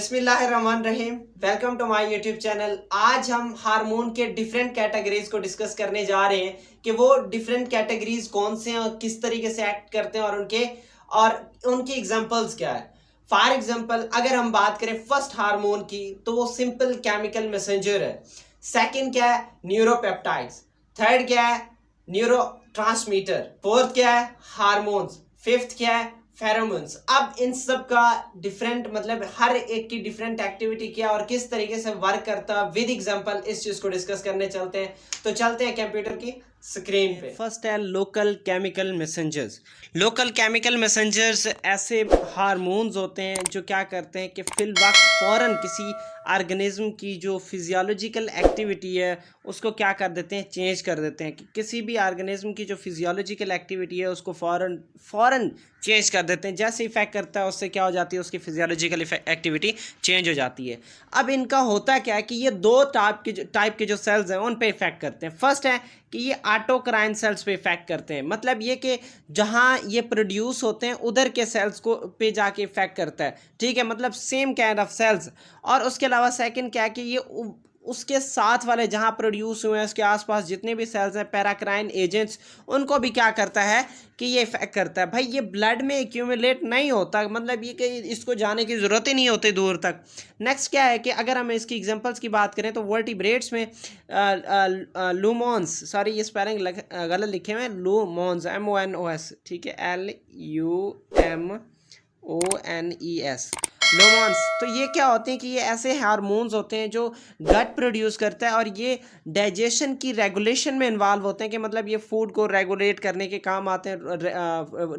बिस्मिल्लाहिर्रहमानिर्रहीम। Welcome to my YouTube channel. आज हम हार्मोन के डिफरेंट कैटेगरीज को डिस्कस करने जा रहे हैं कि वो डिफरेंट कैटेगरीज कौन से हैं और किस तरीके से एक्ट करते हैं और उनकी एग्जांपल्स क्या है। फॉर एग्जांपल अगर हम बात करें फर्स्ट हार्मोन की तो वो सिंपल केमिकल मैसेंजर है। सेकंड क्या है? न्यूरोपेप्टाइड्स। थर्ड क्या है? Neuro transmitter. फोर्थ क्या है? हार्मोन्स। फिफ्थ क्या है? फेरोमोन्स। अब इन सब का डिफरेंट मतलब हर एक की डिफरेंट एक्टिविटी क्या और किस तरीके से वर्क करता है विद एग्जांपल इस चीज को डिस्कस करने चलते हैं। तो चलते हैं कंप्यूटर की स्क्रीन पे। फर्स्ट है local chemical messengers. Local chemical messengers ऐसे हार्मोन्स होते हैं जो क्या करते हैं कि फिल वक्त फौरन किसी ऑर्गेनिज्म की जो फिजियोलॉजिकल एक्टिविटी है उसको क्या कर देते हैं, चेंज कर देते हैं। कि किसी भी ऑर्गेनिज्म की जो फिजियोलॉजिकल एक्टिविटी है उसको फौरन चेंज कर देते हैं। जैसे इफेक्ट करता है उससे क्या हो जाती है, उसकी फिजियोलॉजिकल एक्टिविटी चेंज हो जाती है। अब इनका होता क्या है कि ये दो टाइप के जो सेल्स हैं उन पे इफेक्ट करते हैं। फर्स्ट है कि ये ऑटोक्राइन सेल्स पे इफेक्ट करते हैं, मतलब ये कि जहाँ ये प्रोड्यूस होते हैं उधर के सेल्स को पे जाके इफेक्ट करता है। ठीक है, मतलब सेम काइंड ऑफ सेल्स। और उसके अलावा सेकंड क्या है कि ये उसके साथ वाले जहाँ प्रोड्यूस हुए हैं उसके आसपास जितने भी सेल्स हैं पैराक्राइन एजेंट्स उनको भी क्या करता है कि ये इफेक्ट करता है। भाई ये ब्लड में एक्यूमुलेट नहीं होता, मतलब ये कि इसको जाने की ज़रूरत ही नहीं होती दूर तक। नेक्स्ट क्या है कि अगर हम इसकी एग्जांपल्स की बात करें तो वर्टिब्रेट्स में लूमोन्स, सॉरी ये स्पेलिंग गलत लिखे हुए हैं, लूमोन्स MONOS, ठीक है, LUMONES, लोमॉन्स। तो ये क्या होते हैं कि ये ऐसे हार्मोन्स होते हैं जो गट प्रोड्यूस करता है और ये डाइजेशन की रेगुलेशन में इन्वॉल्व होते हैं। कि मतलब ये फूड को रेगुलेट करने के काम आते हैं,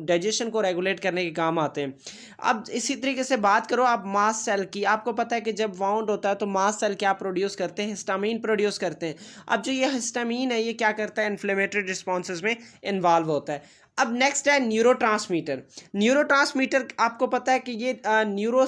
डाइजेशन को रेगुलेट करने के काम आते हैं। अब इसी तरीके से बात करो आप मास्ट सेल की। आपको पता है कि जब वाउंड होता है तो मास्ट सेल क्या प्रोड्यूस करते हैं, हिस्टामीन प्रोड्यूस करते हैं। अब जो ये हिस्टामीन है ये क्या करता है, इन्फ्लेमेटरी रिस्पॉन्सेज में इन्वॉल्व होता है। अब नेक्स्ट है न्यूरोट्रांसमीटर। न्यूरोट्रांसमीटर आपको पता है कि ये न्यूरो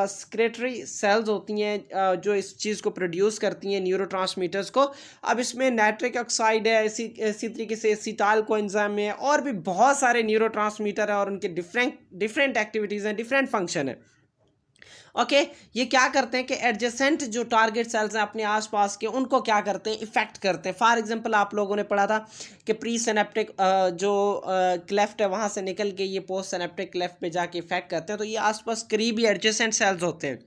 सेक्रेटरी सेल्स होती हैं जो इस चीज़ को प्रोड्यूस करती हैं, न्यूरोट्रांसमीटर्स को। अब इसमें नाइट्रिक ऑक्साइड है, इसी तरीके से एसिटाइल कोएंजाइम है और भी बहुत सारे न्यूरोट्रांसमीटर है और उनके डिफरेंट एक्टिविटीज़ हैं, डिफरेंट फंक्शन है। ओके, ये क्या करते हैं कि एडजेसेंट जो टारगेट सेल्स हैं अपने आसपास के उनको क्या करते हैं, इफेक्ट करते हैं। फॉर एग्जांपल आप लोगों ने पढ़ा था कि प्री सिनेप्टिक जो क्लेफ्ट है वहाँ से निकल के ये पोस्ट सिनेप्टिक क्लेफ्ट पे जाके इफेक्ट करते हैं। तो ये आसपास करीबी एडजेसेंट सेल्स होते हैं,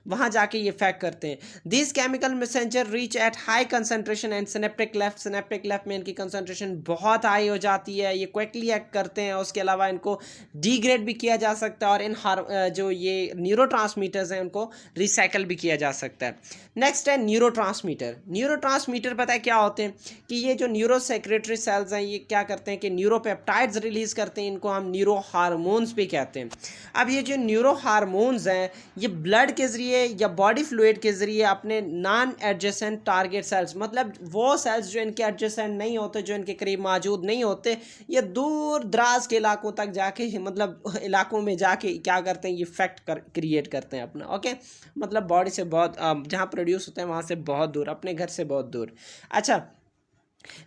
वहाँ जाके ये इफेक्ट करते हैं। This chemical messenger reach at high concentration and synaptic left में इनकी कंसनट्रेशन बहुत हाई हो जाती है, ये क्विकली एक्ट करते हैं। उसके अलावा इनको डिग्रेड भी किया जा सकता है और जो ये न्यूरोट्रांसमीटर्स हैं उनको रिसाइकल भी किया जा सकता है। नेक्स्ट है न्यूरोट्रांसमीटर। न्यूरोट्रांसमीटर पता है क्या होते हैं कि ये जो न्यूरो सेक्रेटरी सेल्स हैं ये क्या करते हैं कि न्यूरोपेप्टाइड्स रिलीज करते हैं, इनको हम न्यूरो हार्मोन्स भी कहते हैं। अब ये जो न्यूरो हार्मोन्स हैं ये ब्लड के ज़रिए या बॉडी फ्लूइड के ज़रिए अपने नॉन एडजेसेंट टारगेट सेल्स, मतलब वो सेल्स जो इनके एडजेसेंट नहीं होते, जो इनके करीब मौजूद नहीं होते, ये दूर दराज के इलाकों तक जाके मतलब इलाकों में जाके क्या करते हैं, ये इफेक्ट क्रिएट करते हैं अपना। ओके, मतलब बॉडी से बहुत जहाँ प्रोड्यूस होते हैं वहाँ से बहुत दूर, अपने घर से बहुत दूर। अच्छा,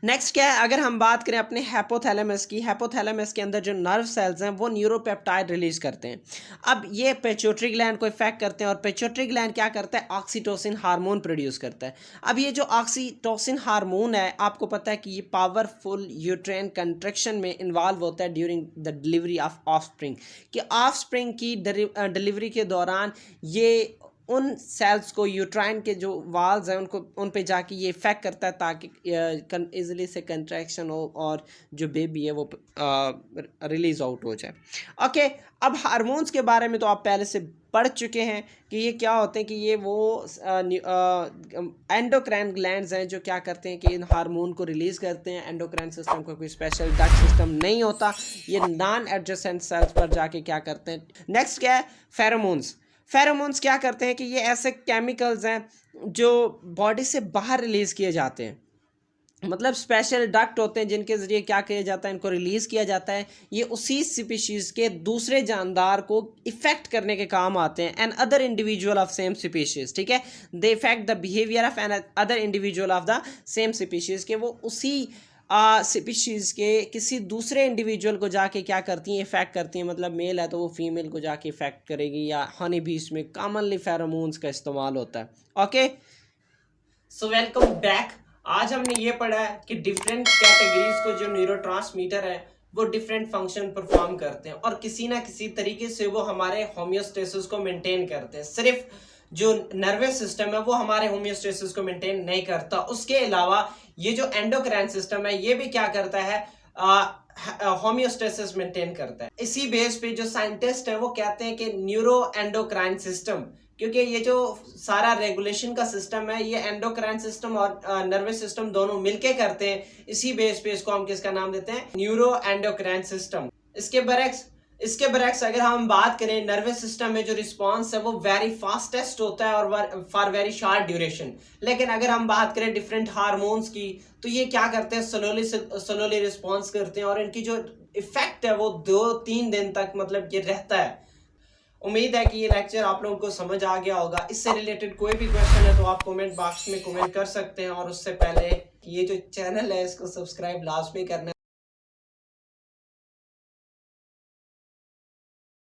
नेक्स्ट क्या है, अगर हम बात करें अपने हैपोथैलेमस की। हैपोथैलेमस के अंदर जो नर्व सेल्स हैं वो न्यूरोपेप्टाइड रिलीज करते हैं। अब ये पिट्यूटरी ग्लैंड को इफेक्ट करते हैं और पिट्यूटरी ग्लैंड क्या करता है, ऑक्सीटोसिन हार्मोन प्रोड्यूस करता है। अब ये जो ऑक्सीटोसिन हार्मोन है आपको पता है कि ये पावरफुल यूट्रेन कंट्रैक्शन में इन्वॉल्व होता है during the delivery of offspring. कि ऑफस्प्रिंग की डिलीवरी के दौरान ये उन सेल्स को, यूट्राइन के जो वाल्स हैं उनको, उन पे जाके ये इफेक्ट करता है ताकि इजीली से कंट्रैक्शन हो और जो बेबी है वो रिलीज आउट हो जाए। ओके, अब हार्मोन्स के बारे में तो आप पहले से पढ़ चुके हैं कि ये क्या होते हैं कि ये वो एंडोक्राइन ग्लैंड्स हैं जो क्या करते हैं कि इन हार्मोन को रिलीज़ करते हैं। एंडोक्राइन सिस्टम का कोई स्पेशल डक्ट सिस्टम नहीं होता, ये नॉन एडजेसेंट सेल्स पर जाके क्या करते हैं। नेक्स्ट क्या है, फेरोमोन्स। फेरोमोन्स क्या करते हैं कि ये ऐसे केमिकल्स हैं जो बॉडी से बाहर रिलीज़ किए जाते हैं, मतलब स्पेशल डक्ट होते हैं जिनके ज़रिए क्या किया जाता है, इनको रिलीज़ किया जाता है। ये उसी स्पीशीज़ के दूसरे जानदार को इफ़ेक्ट करने के काम आते हैं। Another individual of same species, ठीक है, they effect the behaviour of another individual of the same species, के वो उसी स्पीशीज़ के किसी दूसरे इंडिविजुअल को जाके क्या करती हैं, इफेक्ट करती हैं। मतलब मेल है तो वो फीमेल को जाके इफेक्ट करेगी, या हनी बीज में कॉमनली फेरोमोन्स का इस्तेमाल होता है। Okay, so welcome back. आज हमने ये पढ़ा है कि डिफरेंट कैटेगरीज को जो न्यूरोट्रांसमीटर है वो डिफरेंट फंक्शन परफॉर्म करते हैं और किसी ना किसी तरीके से वो हमारे होम्योस्टेसिस को मेंटेन करते हैं। सिर्फ जो नर्वस सिस्टम है वो हमारे होम्योस्टेसिस को मेंटेन नहीं करता, उसके अलावा ये जो एंडोक्राइन सिस्टम है ये भी क्या करता है, होम्योस्टेसिस मेंटेन करता है। इसी बेस पे जो साइंटिस्ट है वो कहते हैं कि न्यूरो एंडोक्राइन सिस्टम, क्योंकि ये जो सारा रेगुलेशन का सिस्टम है ये एंडोक्राइन सिस्टम और नर्वस सिस्टम दोनों मिलके करते हैं। इसी बेस पे इसको हम किसका नाम देते हैं, न्यूरो एंडोक्राइन सिस्टम। इसके बरक्स अगर हम बात करें, नर्वस सिस्टम में जो रिस्पांस है वो वेरी फास्टेस्ट होता है और फॉर वेरी शॉर्ट ड्यूरेशन। लेकिन अगर हम बात करें डिफरेंट हार्मोन्स की तो ये क्या करते हैं, स्लोली रिस्पॉन्स करते हैं और इनकी जो इफेक्ट है वो 2-3 दिन तक मतलब ये रहता है। उम्मीद है कि ये लेक्चर आप लोगों को समझ आ गया होगा। इससे रिलेटेड कोई भी क्वेश्चन है तो आप कमेंट बॉक्स में कमेंट कर सकते हैं, और उससे पहले ये जो चैनल है इसको सब्सक्राइब लाजमी करना है।